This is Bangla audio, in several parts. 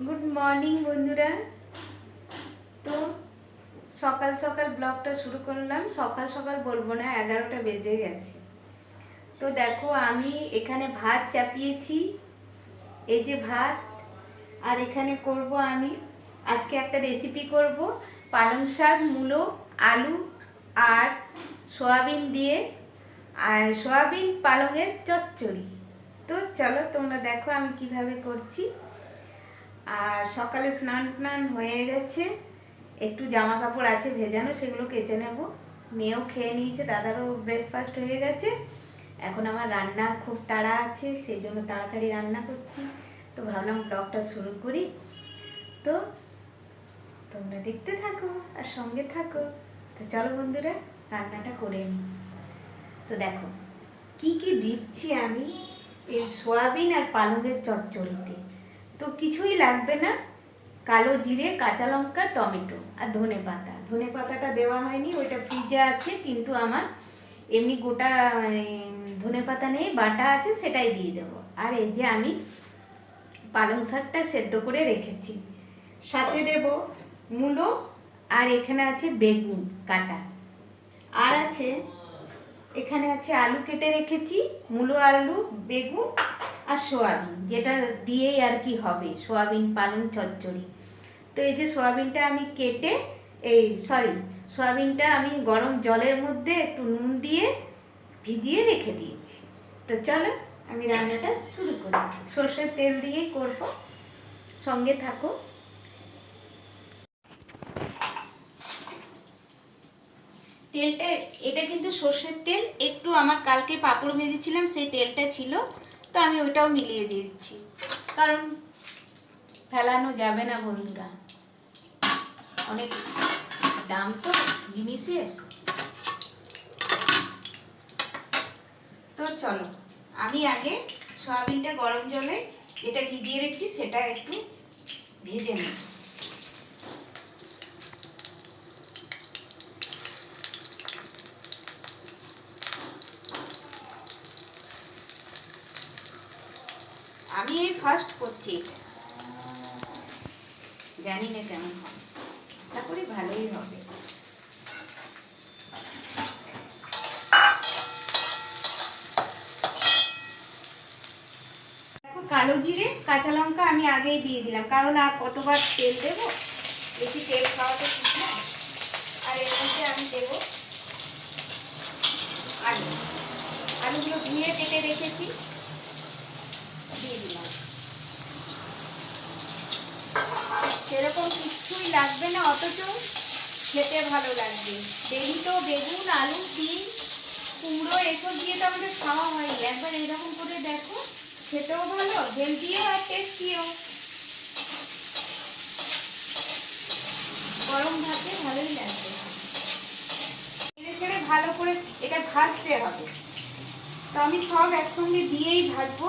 গুড মর্নিং বন্ধুরা। তো সকাল সকাল ব্লগটা শুরু করলাম। সকাল সকাল বলবো না, 11টা বেজে গেছে। তো দেখো আমি এখানে ভাত চাপিয়েছি, এই যে ভাত। আর এখানে করব আমি আজকে একটা রেসিপি করব, পালং শাক, মূলো, আলু আর সয়াবিন দিয়ে, আর সয়াবিন পালংয়ের চচ্চড়ি। তো চলো তোমরা দেখো আমি কিভাবে করছি। আর সকালে স্নান টান হয়ে গেছে, একটু জামা কাপড় আছে ভেজানো, সেগুলো কেচে নেব। মেয়েও খেয়ে নিয়েছে, দাদারও ব্রেকফাস্ট হয়ে গেছে। এখন আমার রান্নার খুব তাড়া আছে, সেই জন্য তাড়াতাড়ি রান্না করছি। তো ভাবলাম ব্লগটা শুরু করি। তো তোমরা দেখতে থাকো আর সঙ্গে থাকো। তো চলো বন্ধুরা রান্নাটা করে নিই। তো দেখো কি কি দিচ্ছি আমি এই সয়াবিন আর পালংয়ের চচ্চড়িতে। তো কিছুই লাগবে না, কালো জিরে, কাঁচা লঙ্কা, টমেটো আর ধনে পাতা। ধনে পাতাটা দেওয়া হয়নি, ওইটা ফ্রিজে আছে, কিন্তু আমার এমনি গোটা ধনে পাতা নেই, বাটা আছে, সেটাই দিয়ে দেবো। আর এই যে আমি পালং শাকটা সেদ্ধ করে রেখেছি, সাথে দেব মূলো, আর এখানে আছে বেগুন কাটা, আর আছে এখানে আছে আলু কেটে রেখেছি, মূলো, আলু, বেগুন আর সোয়াবিন, যেটা দিয়েই আর কি হবে সোয়াবিন পালং চচ্চড়ি। তো এই যে সোয়াবিনটা আমি কেটে, সোয়াবিনটা আমি গরম জলের মধ্যে একটু নুন দিয়ে ভিজিয়ে রেখে দিয়েছি। তো চলো আমি রান্নাটা শুরু করি। সর্ষের তেল দিয়েই করব, সঙ্গে থাকো। তেলটা, এটা কিন্তু সর্ষের তেল, একটু আমার কালকে পাঁপড় ভেজেছিলাম সেই তেলটা ছিল, তো আমি ওটাও মিলিয়ে দিয়েছি, কারণ ফেলানো যাবে না বন্ধুরা, অনেক দাম তো জিনিসের। তো চলো আমি আগে সয়াবিনটা গরম জলে যেটা ভিজিয়ে রেখেছি সেটা একটু ভেজে নিই। আমি এই ফার্স্ট করছি এটা, জানি না কেমন হবে, আশা করি ভালোই হবে। দেখো কালো জিরে, কাঁচা লঙ্কা আমি আগেই দিয়ে দিলাম, কারণ আর কতবার তেল দেবো, বেশি তেল খাওয়া তো ঠিক না। আর এর মধ্যে আমি দেবো আলু, আলুগুলো ধুয়ে কেটে রেখেছি, দিয়ে দিলাম। সেরকম কিছুই লাগবে না, অথচ খেতে ভালো লাগবে। দেরি তো বেগুন, আলু, ডিম, কুমড়ো এসব দিয়ে তো আমাদের খাওয়া হয়নি, একবার এরকম করে দেখো, খেতেও ভালো, হেলদিও আর টেস্টিও। গরম ভাতে ভালোই লাগবে। ছেড়ে ভালো করে এটা ভাজতে হবে। তো আমি সব একসঙ্গে দিয়েই ভাজবো।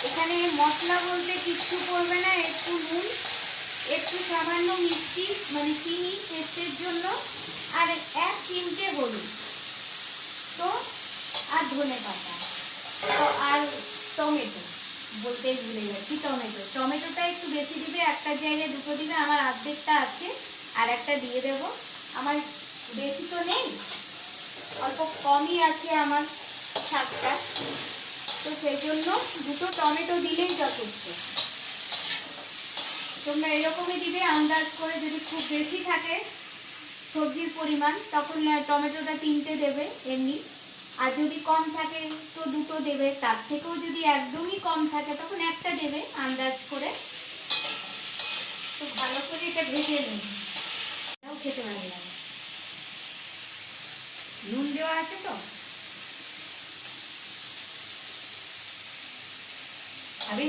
এখানে মশলা বলতে কিচ্ছু পড়বে না, একটু নুন, একটু সামান্য মিষ্টি মানে চিনি টেস্টের জন্য, আর 1 চিমটে হলুদ, তো আর ধনে পাতা, তো আর টমেটো বলতে ভুলে যাচ্ছি, টমেটোটা একটু বেশি দিবে, একটা জায়গায় দুটো দিবে, আমার অর্ধেকটা আছে, আর একটা দিয়ে দেব। আমার বেশি তো নেই, অল্প কমই আছে আমার শাকটা, তো সেই জন্য দুটো টমেটো দিলেই যথেষ্ট। তোমরা এরকমই দিবে আন্দাজ করে, যদি খুব বেশি থাকে সবজির পরিমাণ তখন টমেটোটা 3টে দেবে এমনি, আর যদি কম থাকে তো 2টো দেবে, তার থেকেও যদি একদমই কম থাকে তখন একটা দেবে আন্দাজ করে। তো ভালো করে এটা ভেজে নিন, এটাও খেতে ভালো লাগে। নুন দেওয়া আছে তো, আমি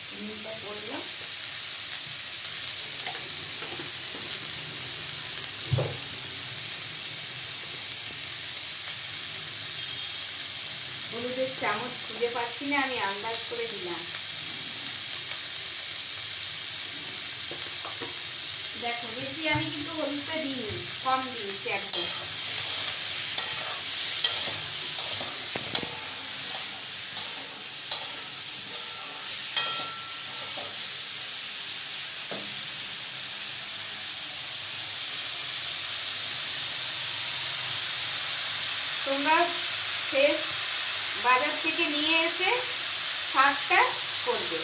চিনিটা পড়লো। হলুদের চামচ খুঁজে পাচ্ছি না, আমি আন্দাজ করে দিলাম। দেখো বেশি আমি কিন্তু হলুদটা দিইনি, কম দিয়েছি একদম। তোমরা ফ্রেশ বাজার থেকে নিয়ে এসে শাকটা করবে,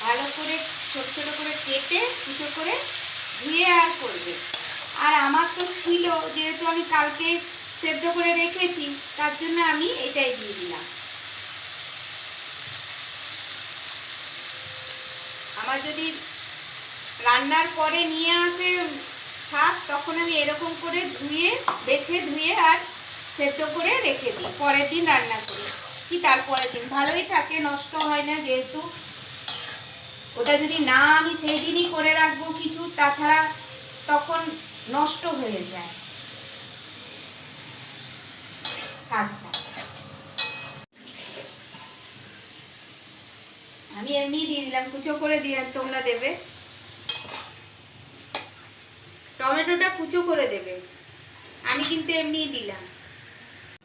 ভালো করে ছোট ছোট করে কেটে কুচো করে ধুয়ে আর করবে। আর আমার তো ছিল, যেহেতু আমি কালকে সেদ্ধ করে রেখেছি, তার জন্য আমি এটাই দিয়ে দিলাম। আমার যদি রান্নার পরে নিয়ে আসে শাক, তখন আমি এরকম করে বেছে ধুয়ে আর সেদ্ধ করে রেখে দিই, পরের দিন রান্না করি কি তারপরের দিন ভালোই থাকে, নষ্ট হয় না। যেহেতু ওটা যদি না আমি সেই দিনই করে রাখবো কিছু, তাছাড়া তখন নষ্ট হয়ে যায় শাকটা। আমি এমনি দিয়ে দিলাম, কুচো করে দিয়ে তোমরা দেবে, টমেটোটা কুচো করে দেবে, আমি কিন্তু এমনি দিলাম।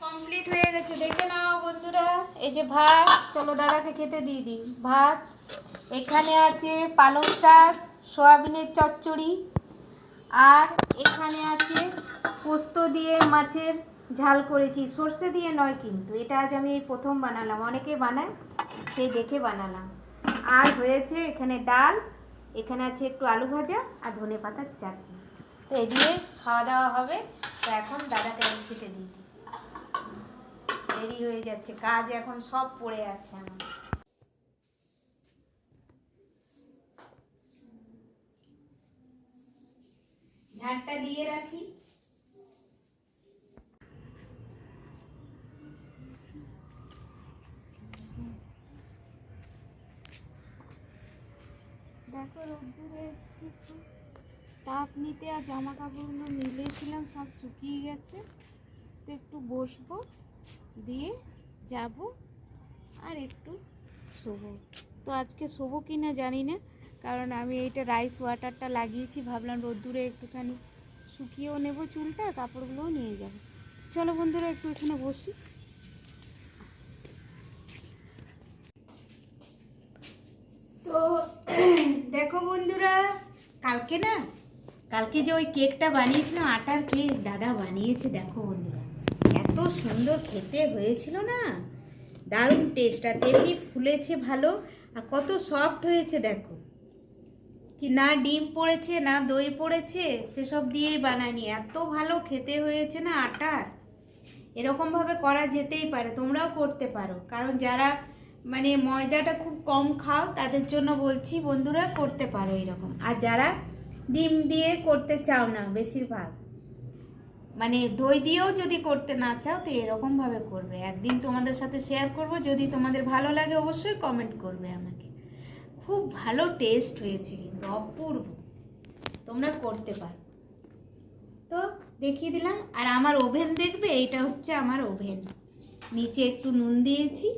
কমপ্লিট হয়ে গেছে, দেখে নাও বন্ধুরা। এই যে ভাত, চলো দাদাকে খেতে দিয়ে দিই। ভাত, এখানে আছে পালং শাক, সয়াবিনের চচ্চড়ি, আর এখানে আছে পোস্ত দিয়ে মাছের ঝাল করেছি, সর্ষে দিয়ে নয় কিন্তু, এটা আজ আমি এই প্রথম বানালাম, অনেকে বানায় সেই দেখে বানালাম। আর হয়েছে এখানে ডাল, এখানে আছে একটু আলু ভাজা আর ধনে পাতার চাটনি। তো এই দিয়ে খাওয়া দাওয়া হবে। তো এখন দাদাকে আমি খেতে দিই, দেরি হয়ে যাচ্ছে, কাজ এখন সব পড়ে আছে আমার। ঝাড়টা দিয়ে রাখি। দেখো রোদ্দুরে একটু তাপ নিতে, আর জামা কাপড়গুলো মিলিয়েছিলাম সব শুকিয়ে গেছে। তো একটু বসবো, দিয়ে যাব আর একটু শোবো। তো আজকে শোবো কি না জানি না, কারণ আমি এইটা রাইস ওয়াটারটা লাগিয়েছি, ভাবলাম রোদ্দুরে একটুখানি শুকিয়েও নেব চুলটা, কাপড়গুলোও নিয়ে যাব। চলো বন্ধুরা একটু এখানে বসি। তো দেখো বন্ধুরা, কালকে যে ওই কেকটা বানিয়েছিলাম, আটার কেক দাদা বানিয়েছে, দেখো বন্ধুরা এত সুন্দর খেতে হয়েছিল না, দারুণ টেস্ট, আর তেমনি ফুলেছে ভালো, আর কত সফট হয়েছে দেখো, কি না ডিম পড়েছে না দই পড়েছে, সেসব দিয়েই বানানি, এত ভালো খেতে হয়েছে না আটার। এরকমভাবে করা যেতেই পারে, তোমরাও করতে পারো, কারণ যারা মানে ময়দাটা খুব কম খাও তাদের জন্য বলছি বন্ধুরা, করতে পারো এরকম। আর যারা ডিম দিয়ে করতে চাও না, বেশিরভাগ মানে দই দিয়েও যদি করতে না চাও, তো এরকমভাবে করবে। একদিন তোমাদের সাথে শেয়ার করব, যদি তোমাদের ভালো লাগে অবশ্যই কমেন্ট করবে আমাকে। খুব ভালো টেস্ট হয়েছে কিন্তু, অপূর্ব, তোমরা করতে পারো। তো দেখিয়ে দিলাম। আর আমার ওভেন দেখবে, এইটা হচ্ছে আমার ওভেন, নিচে একটু নুন দিয়েছি,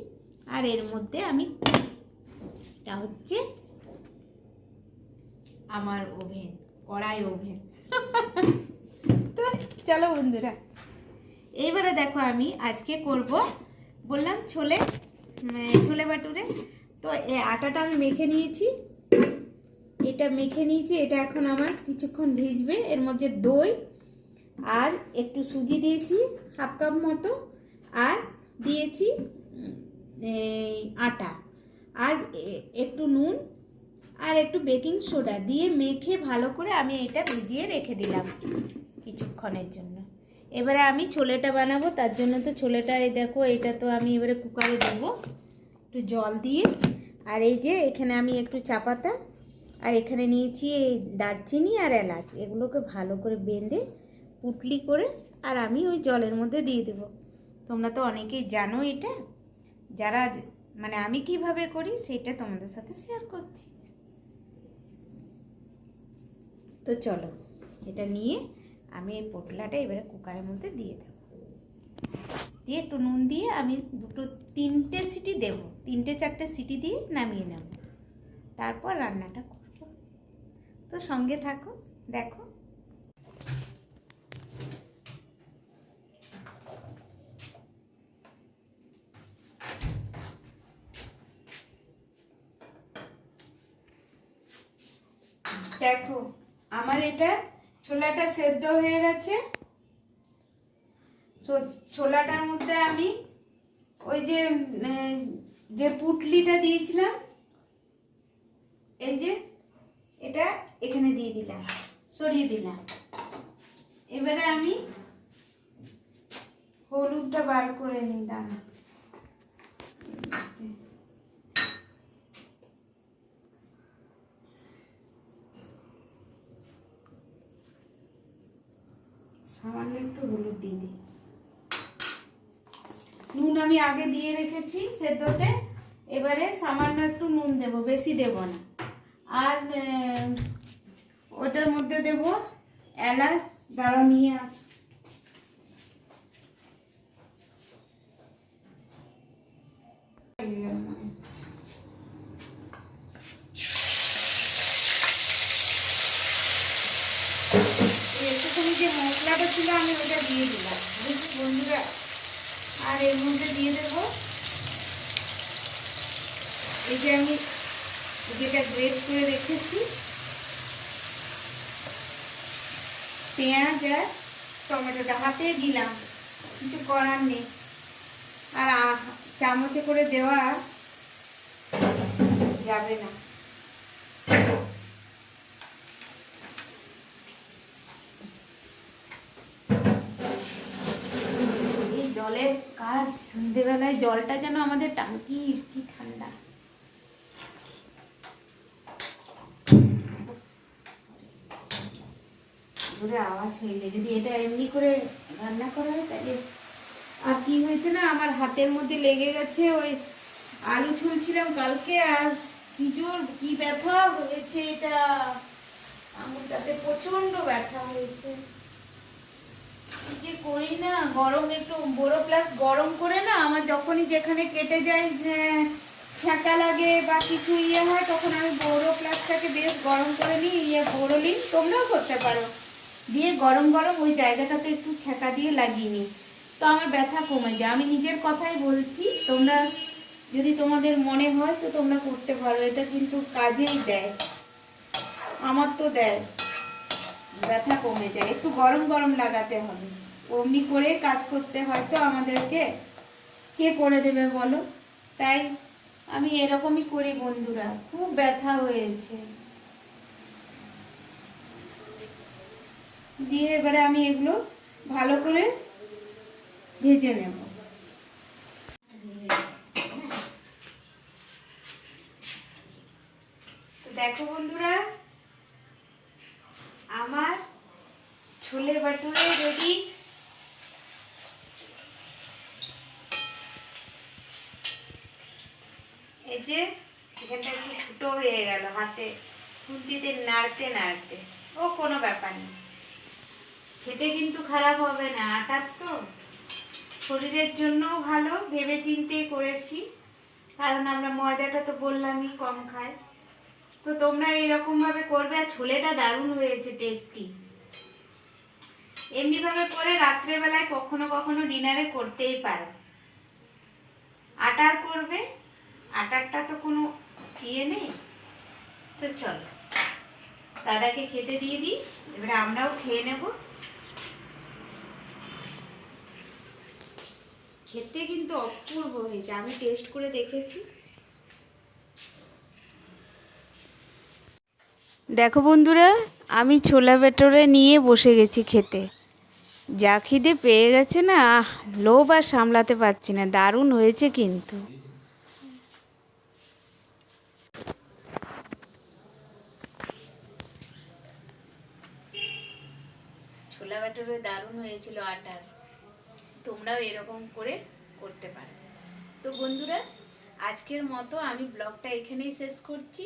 আর এর মধ্যে আমি, এটা হচ্ছে আমার ওভেন, কড়াই ওভেন। তো চলো বন্ধুরা, এইবারে দেখো আমি আজকে করব, বললাম ছোলে বাটুরে। তো এই আটাটা আমি মেখে নিয়েছি, এটা এখন আমার কিছুক্ষণ ভিজবে। এর মধ্যে দই আর একটু সুজি দিয়েছি হাফ কাপ মতো, আর দিয়েছি আটা, আর একটু নুন আর একটু বেকিং সোডা দিয়ে মেখে ভালো করে আমি এটা ভিজিয়ে রেখে দিলাম কিছুক্ষণের জন্য। এবারে আমি ছোলেটা বানাবো, তার জন্য তো ছোলেটা এই দেখো, এটা তো আমি এবারে কুকারে দেবো একটু জল দিয়ে। আর এই যে এখানে আমি একটু চা পাতা, আর এখানে নিয়েছি এই দারচিনি আর এলাচ, এগুলোকে ভালো করে বেঁধে পুটলি করে আর আমি ওই জলের মধ্যে দিয়ে দেবো। তোমরা তো অনেকেই জানো এটা, যারা মানে আমি কিভাবে করি সেটা তোমাদের সাথে শেয়ার করছি। তো চলো, এটা নিয়ে আমি এই পোটলাটা এবারে কুকারের মধ্যে দিয়ে দেবো। দিয়ে একটু নুন দিয়ে আমি 3টে সিটি দেবো, 3-4টে সিটি দিয়ে নামিয়ে নেব, তারপর রান্নাটা করব। তো সঙ্গে থাকো, দেখো। দেখো আমার এটা ছোলাটা সেদ্ধ হয়ে গেছে। ছোলাটার মধ্যে আমি ওই যে পুটলিটা দিয়েছিলাম, এই যে এটা এখানে দিয়ে দিলাম, সরিয়ে দিলাম। এবারে আমি হলুদটা বার করে নিলাম। সামান্য একটু হলুদ দিয়ে দিই। নুন আমি আগে দিয়ে রেখেছি সেদ্ধতে, এবারে সামান্য একটু নুন দেব, বেশি দেব না। আর ওটার মধ্যে দেব এলাচ, দাঁড়া নিয়ে আস। একটুখানি যে মশলাটা ছিল আমি ওটা দিয়ে দিলাম বন্ধুরা। আর এর মধ্যে দিয়ে দেব এই যে আমি যেটা গ্রেট করে রেখেছি পেঁয়াজ আর টমেটোটা, হাতে দিলাম, কিছু করার নেই। আর চামচে করে দেওয়া যাবে না। এই জলের কাজ, সন্ধ্যেবেলায় জলটা যেন আমাদের টাঙ্কির, কি ঠান্ডা। আওয়াজ হইলে যদি এটা এমনি করে রান্না করা হয় তাহলে। আর কি হয়েছে না, আমার হাতের মধ্যে লেগে গেছে, ওই আলু ছুলছিলাম কালকে, আর কি জোর কি ব্যথা হয়েছে, এটা আঙুলটাতে প্রচন্ড ব্যথা হয়েছে। যে করি না, গরম একটু বোরো প্লাস গরম করে না, আমার যখনই যেখানে কেটে যায় ছ্যাঁকা লাগে বা কিছু হয়, তখন আমি বোরো প্লাসটাকে বেশ গরম করে নিই, বোরোলিন তোমরাও করতে পারো, দিয়ে গরম গরম ওই জায়গাটাতে একটু ছ্যাঁকা দিয়ে লাগিয়ে নিই, তো আমার ব্যথা কমে যায়। আমি নিজের কথাই বলছি, তোমরা যদি তোমাদের মনে হয় তো তোমরা করতে পারো, এটা কিন্তু কাজেই দেয়, আমার তো দেয়, ব্যথা কমে যায়। একটু গরম গরম লাগাতে হবে, অমনি করে কাজ করতে হয় তো আমাদেরকে, কে করে দেবে বলো? তাই আমি এরকমই করি বন্ধুরা। খুব ব্যথা হয়েছে, দিয়ে এবারে আমি এগুলো ভালো করে ভেজে নেব। তো দেখো বন্ধুরা, আমার ছোলে ভাটুরে রেডি। এই যে এখানটা একটু ফুটো হয়ে গেল, হাতে খুন্তিতে নাড়তে নাড়তে, ও কোনো ব্যাপার না, খেতে কিন্তু খারাপ হবে না, আটার তো শরীরের জন্য ভালো, ভেবে চিন্তে করেছি, কারণ আমরা ময়দাটা তো বললামই কম খাই। তো তোমরা এইরকম ভাবে করবে। আর ছোলেটা দারুণ হয়েছে, টেস্টি। এমনিভাবে করে রাত্রেবেলায় কখনো কখনো ডিনারে করতেই পারো। আটার করবে, আটারটা তো কোনো নেই। তো চলো দাদাকে খেতে দিয়ে দিই, এবারে আমরাও খেয়ে নেব। খেতে কিন্তু অপূর্ব হয়েছে, আমি টেস্ট করে দেখেছি। দেখো বন্ধুরা, আমি ছোলা ভেটোরে নিয়ে বসে গেছি খেতে। যা খিদে পেয়ে গেছে না, লোভ আর সামলাতে পারছি না, দারুণ হয়েছে কিন্তু। ছোলা ভেটোরে দারুণ হয়েছিল আটার, তোমরাও এরকম করে করতে পারো। তো বন্ধুরা, আজকের মতো আমি ব্লগটা এখানেই শেষ করছি।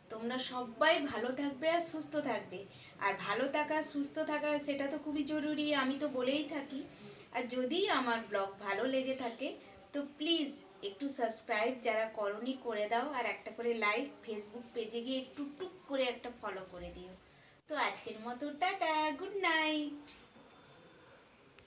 তোমরা সবাই ভালো থাকবে আর সুস্থ থাকবে। আর ভালো থাকা সুস্থ থাকা সেটা তো খুবই জরুরি, আমি তো বলেই থাকি। আর যদি আমার ব্লগ ভালো লেগে থাকে তো প্লিজ একটু সাবস্ক্রাইব যারা করনি করে দাও, আর একটা করে লাইক, ফেসবুক পেজে গিয়ে একটু টুক করে একটা ফলো করে দিও। তো আজকের মতো টাটা, গুড নাইট।